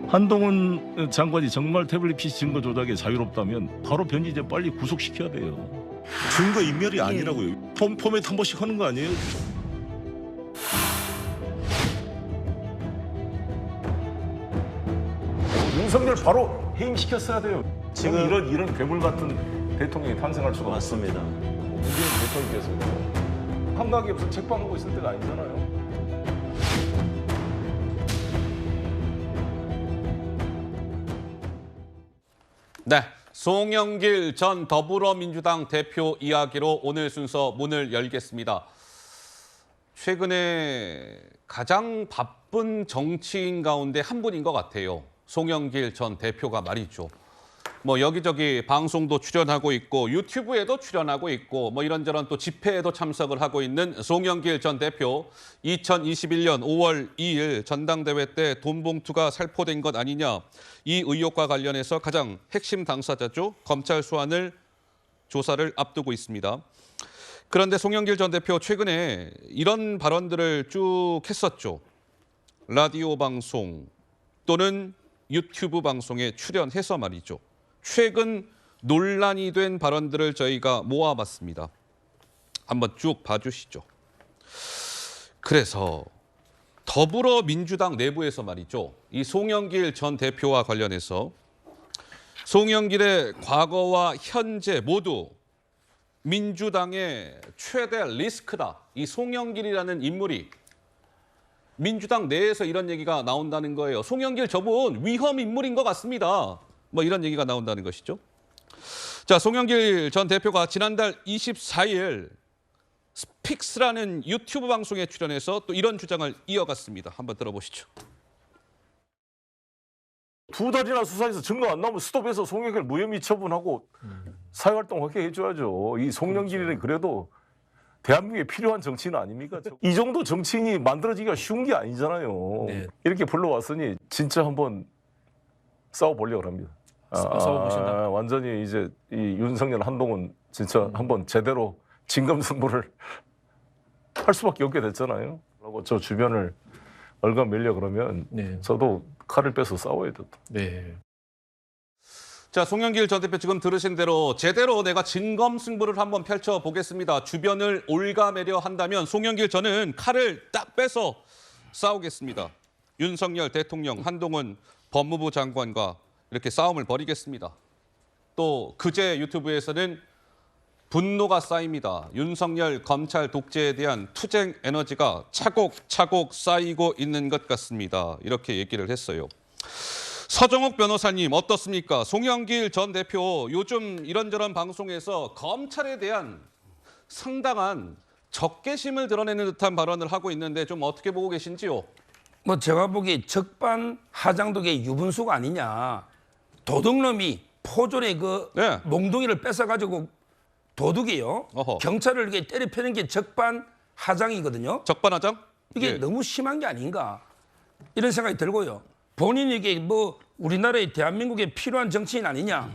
한동훈 장관이 정말 태블릿 PC 증거 조작에 자유롭다면 바로 변희재 빨리 구속시켜야 돼요. 증거 인멸이 아니라고요. 포맷 한 번씩 하는 거 아니에요? 윤석열 바로 해임시켰어야 돼요. 지금 이런 괴물 같은 대통령이 탄생할 수가 맞습니다. 문재인 대통령께서 감각이 없어 책방하고 있을 때가 아니잖아요. 네, 송영길 전 더불어민주당 대표 이야기로 오늘 순서 문을 열겠습니다. 최근에 가장 바쁜 정치인 가운데 한 분인 것 같아요. 송영길 전 대표가 말이죠. 뭐 여기저기 방송도 출연하고 있고 유튜브에도 출연하고 있고 뭐 이런저런 또 집회에도 참석을 하고 있는 송영길 전 대표. 2021년 5월 2일 전당대회 때 돈 봉투가 살포된 것 아니냐. 이 의혹과 관련해서 가장 핵심 당사자죠. 검찰 소환을 조사를 앞두고 있습니다. 그런데 송영길 전 대표 최근에 이런 발언들을 쭉 했었죠. 라디오 방송 또는 유튜브 방송에 출연해서 말이죠. 최근 논란이 된 발언들을 저희가 모아봤습니다. 한번 쭉 봐주시죠. 그래서 더불어민주당 내부에서 말이죠. 이 송영길 전 대표와 관련해서 송영길의 과거와 현재 모두 민주당의 최대 리스크다. 이 송영길이라는 인물이 민주당 내에서 이런 얘기가 나온다는 거예요. 송영길 저분 위험 인물인 것 같습니다. 뭐 이런 얘기가 나온다는 것이죠. 자, 송영길 전 대표가 지난달 24일 스픽스라는 유튜브 방송에 출연해서 또 이런 주장을 이어갔습니다. 한번 들어보시죠. 두 달이나 수사해서 증거 안 나오면 스톱해서 송영길 무혐의 처분하고 사회활동 해줘야죠. 이 송영길이 그래도 대한민국에 필요한 정치인 아닙니까? 이 정도 정치인이 만들어지기가 쉬운 게 아니잖아요. 네. 이렇게 불러왔으니 진짜 한번 싸워보려고 합니다. 싸워보신다. 완전히 이제 이 윤석열 한동훈 진짜 한번 제대로 진검승부를 할 수밖에 없게 됐잖아요. 그리고 저 주변을 얼감밀려 그러면 네. 저도 칼을 빼서 싸워야 돼. 네. 자, 송영길 전 대표 지금 들으신 대로 제대로 내가 진검승부를 한번 펼쳐보겠습니다. 주변을 올가매려 한다면 송영길 저는 칼을 딱 빼서 싸우겠습니다. 윤석열 대통령, 한동훈 법무부 장관과 이렇게 싸움을 벌이겠습니다. 또 그제 유튜브에서는 분노가 쌓입니다. 윤석열 검찰 독재에 대한 투쟁 에너지가 차곡차곡 쌓이고 있는 것 같습니다. 이렇게 얘기를 했어요. 서정욱 변호사님 어떻습니까? 송영길 전 대표 요즘 이런저런 방송에서 검찰에 대한 상당한 적개심을 드러내는 듯한 발언을 하고 있는데 좀 어떻게 보고 계신지요? 뭐 제가 보기에 적반하장독의 유분수가 아니냐. 도둑놈이 포졸의 그 네. 몽둥이를 뺏어가지고 도둑이요. 어허. 경찰을 이렇게 때려 패는 게 적반하장이거든요. 적반하장? 이게 예. 너무 심한 게 아닌가 이런 생각이 들고요. 본인이 이게 뭐 우리나라의 대한민국에 필요한 정치인 아니냐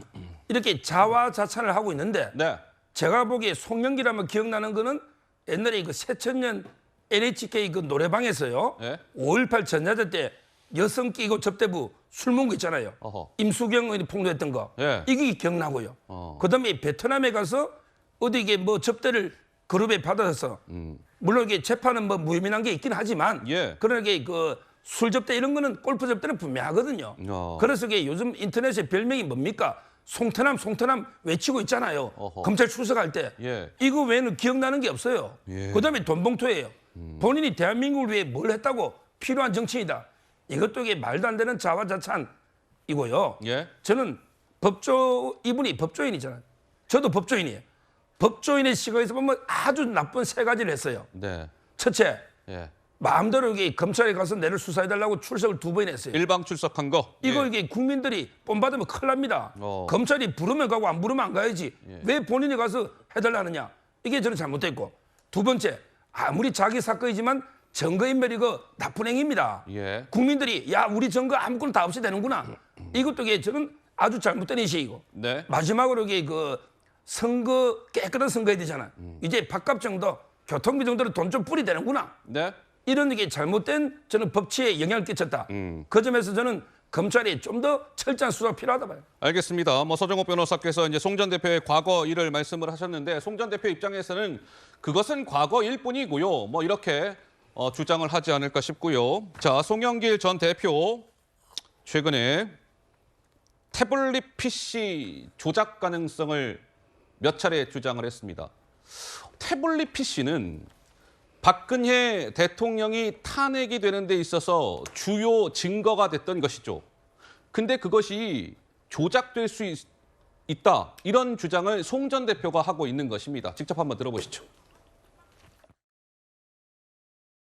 이렇게 자화자찬을 하고 있는데 네. 제가 보기에 송영길하면 기억나는 거는 옛날에 그 새천년 NHK 그 노래방에서요. 네. 5.18 전야제 때 여성 끼고 접대부 술 먹은 거 있잖아요. 어허. 임수경 의원이 폭로했던 거. 예. 이게 기억나고요. 그다음에 베트남에 가서 어디 이게 뭐 접대를 그룹에 받아서 물론 이게 재판은 뭐 무혐의한 게 있긴 하지만 예. 그러나 이게 그 술 접대 이런 거는 골프 접대는 분명하거든요. 그래서 이게 요즘 인터넷의 별명이 뭡니까? 송태남 외치고 있잖아요. 어허. 검찰 출석할 때. 예. 이거 외에는 기억나는 게 없어요. 예. 그다음에 돈 봉투예요. 본인이 대한민국을 위해 뭘 했다고 필요한 정치이다. 이것도 이게 말도 안 되는 자화자찬이고요. 예. 저는 이분이 법조인이잖아요. 저도 법조인이에요. 법조인의 시각에서 보면 아주 나쁜 세 가지를 했어요. 네. 첫째, 예. 마음대로 이게 검찰에 가서 내를 수사해달라고 출석을 2번 했어요. 일방 출석한 거. 이거 예. 이게 국민들이 뽐받으면 큰일 납니다. 어. 검찰이 부르면 가고 안 부르면 안 가야지. 왜 본인이 가서 해달라느냐. 이게 저는 잘못됐고. 두 번째, 아무리 자기 사건이지만 증거인멸이 그 나쁜 행위입니다. 예. 국민들이 야 우리 증거 아무것도 다 없이 되는구나. 이것도 이게 저는 아주 잘못된 인식이고. 네. 마지막으로 이게 그 선거 깨끗한 선거해야 되잖아. 이제 밥값 정도, 교통비 정도로 돈 좀 뿌리 되는구나. 네. 이런 게 잘못된 저는 법치에 영향을 끼쳤다. 그 점에서 저는 검찰이 좀 더 철저한 수사가 필요하다 봐요. 알겠습니다. 뭐 서정호 변호사께서 이제 송 전 대표의 과거 일을 말씀을 하셨는데 송 전 대표 입장에서는 그것은 과거일 뿐이고요. 뭐 이렇게 주장을 하지 않을까 싶고요. 자, 송영길 전 대표 최근에 태블릿 PC 조작 가능성을 몇 차례 주장을 했습니다. 태블릿 PC는 박근혜 대통령이 탄핵이 되는 데 있어서 주요 증거가 됐던 것이죠. 근데 그것이 조작될 수 있다. 이런 주장을 송 전 대표가 하고 있는 것입니다. 직접 한번 들어보시죠.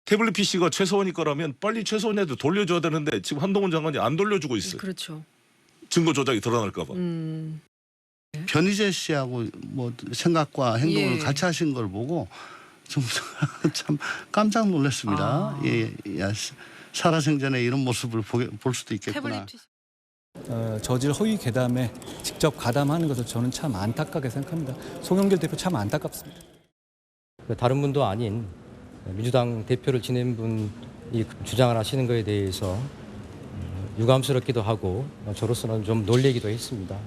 태블릿 PC가 최소원이 거라면 빨리 최소원에도 돌려줘야 되는데 지금 한동훈 장관이 안 돌려주고 있어요. 그렇죠. 증거 조작이 드러날까 봐. 변희재 씨하고 뭐 생각과 행동을 예. 같이 하신 걸 보고 좀 참 깜짝 놀랐습니다. 예, 야, 살아생전에 이런 모습을 볼 수도 있겠구나. 태블릿 저질 허위 괴담에 직접 가담하는 것을 저는 참 안타깝게 생각합니다. 송영길 대표 참 안타깝습니다. 다른 분도 아닌 민주당 대표를 지낸 분이 주장을 하시는 것에 대해서 유감스럽기도 하고 저로서는 좀 놀래기도 했습니다.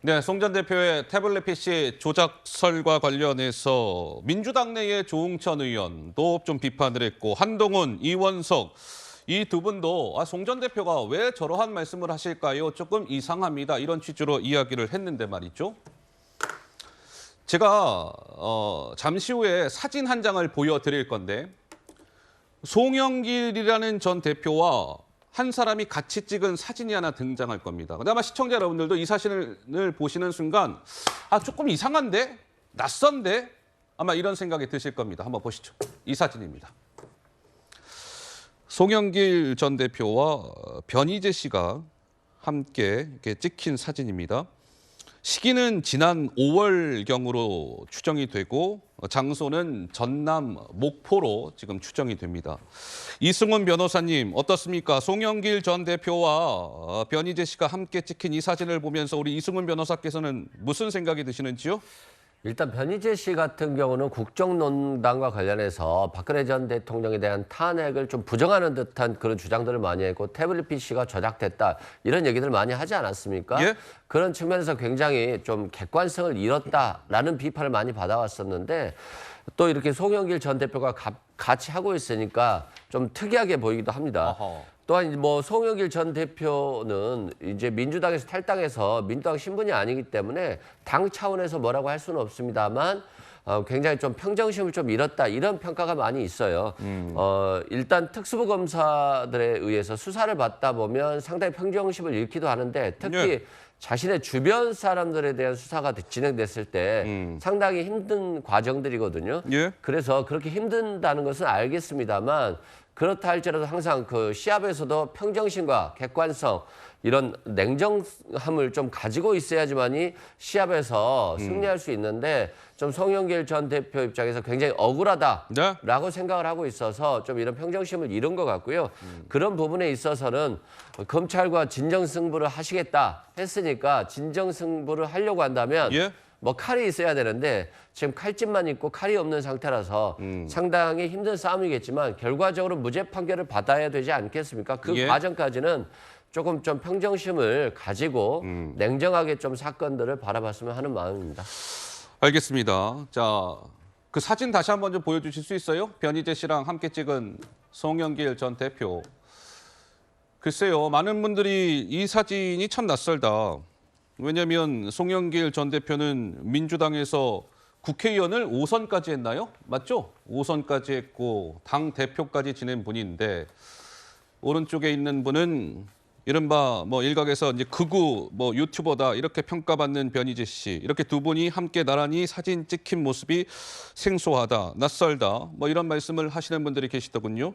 네, 송 전 대표의 태블릿 PC 조작설과 관련해서 민주당 내의 조응천 의원도 좀 비판을 했고 한동훈, 이원석 이 두 분도 송 전 대표가 왜 저러한 말씀을 하실까요? 조금 이상합니다. 이런 취지로 이야기를 했는데 말이죠. 제가 잠시 후에 사진 한 장을 보여드릴 건데 송영길이라는 전 대표와 한 사람이 같이 찍은 사진이 하나 등장할 겁니다. 근데 아마 시청자 여러분들도 이 사진을 보시는 순간 조금 이상한데? 낯선데? 아마 이런 생각이 드실 겁니다. 한번 보시죠. 이 사진입니다. 송영길 전 대표와 변희재 씨가 함께 이렇게 찍힌 사진입니다. 시기는 지난 5월경으로 추정이 되고 장소는 전남 목포로 지금 추정이 됩니다. 이승훈 변호사님 어떻습니까? 송영길 전 대표와 변희재 씨가 함께 찍힌 이 사진을 보면서 우리 이승훈 변호사께서는 무슨 생각이 드시는지요? 일단 변희재 씨 같은 경우는 국정농단과 관련해서 박근혜 전 대통령에 대한 탄핵을 좀 부정하는 듯한 그런 주장들을 많이 했고 태블릿 PC가 조작됐다 이런 얘기들 많이 하지 않았습니까? 예? 그런 측면에서 굉장히 좀 객관성을 잃었다라는 비판을 많이 받아왔었는데 또 이렇게 송영길 전 대표가 같이 하고 있으니까 좀 특이하게 보이기도 합니다. 어허. 또한 뭐 송영길 전 대표는 이제 민주당에서 탈당해서 민주당 신분이 아니기 때문에 당 차원에서 뭐라고 할 수는 없습니다만 굉장히 좀 평정심을 좀 잃었다 이런 평가가 많이 있어요. 일단 특수부 검사들에 의해서 수사를 받다 보면 상당히 평정심을 잃기도 하는데 특히 네. 자신의 주변 사람들에 대한 수사가 진행됐을 때 상당히 힘든 과정들이거든요. 예. 그래서 그렇게 힘든다는 것은 알겠습니다만 그렇다 할지라도 항상 그 시합에서도 평정심과 객관성 이런 냉정함을 좀 가지고 있어야지만이 시합에서 승리할 수 있는데 좀 송영길 전 대표 입장에서 굉장히 억울하다라고 생각을 하고 있어서 좀 이런 평정심을 잃은 것 같고요. 그런 부분에 있어서는 검찰과 진정승부를 하시겠다 했으니까 진정승부를 하려고 한다면 예? 뭐 칼이 있어야 되는데 지금 칼집만 있고 칼이 없는 상태라서 상당히 힘든 싸움이겠지만 결과적으로 무죄 판결을 받아야 되지 않겠습니까? 그 예. 과정까지는 조금 좀 평정심을 가지고 냉정하게 좀 사건들을 바라봤으면 하는 마음입니다. 알겠습니다. 자, 그 사진 다시 한번 좀 보여주실 수 있어요? 변희재 씨랑 함께 찍은 송영길 전 대표. 글쎄요, 많은 분들이 이 사진이 참 낯설다. 왜냐하면 송영길 전 대표는 민주당에서 국회의원을 5선까지 했나요? 맞죠? 5선까지 했고 당 대표까지 지낸 분인데 오른쪽에 있는 분은 이른바 뭐 일각에서 이제 극우 뭐 유튜버다 이렇게 평가받는 변희재 씨 이렇게 두 분이 함께 나란히 사진 찍힌 모습이 생소하다, 낯설다 뭐 이런 말씀을 하시는 분들이 계시더군요.